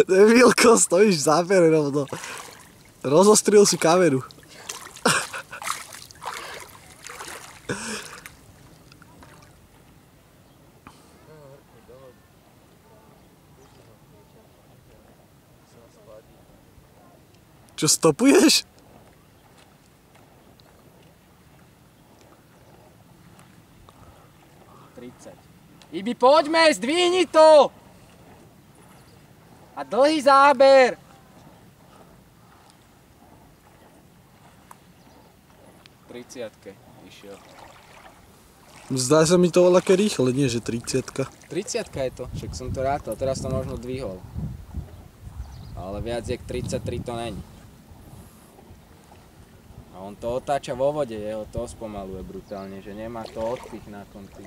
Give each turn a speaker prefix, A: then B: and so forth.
A: Debilko, stojíš v zábere rovno. Rozostril si kameru. Čo, stopuješ?
B: Ibi, poďme, zdvihni to! A dlhý záber! Triciatke išiel.
A: Zdá sa mi to veľké rýchle, nie že 30-ka.
B: 30-ka je to, však som to rátal, teraz to možno dvihol. Ale viac jak 33 to není. A on to otáča vo vode, jeho to spomaluje brutálne, že nemá to odpich na konci.